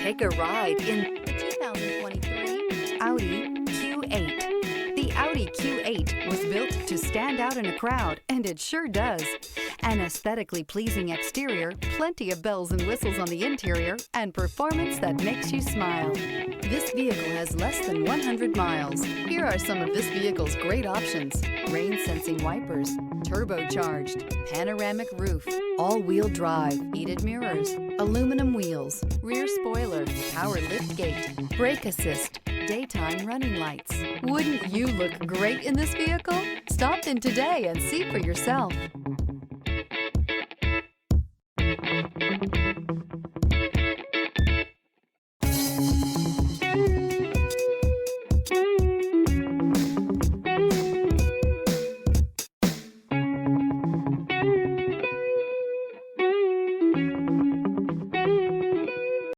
Take a ride in the 2023 Audi Q8. The Audi Q8 was built to stand out in a crowd, and it sure does. An aesthetically pleasing exterior, plenty of bells and whistles on the interior, and performance that makes you smile. This vehicle has less than 100 miles. Here are some of this vehicle's great options: rain-sensing wipers, turbocharged, panoramic roof, all-wheel drive, heated mirrors, aluminum wheels, rear spoiler, power liftgate, brake assist, daytime running lights. Wouldn't you look great in this vehicle? Stop in today and see for yourself.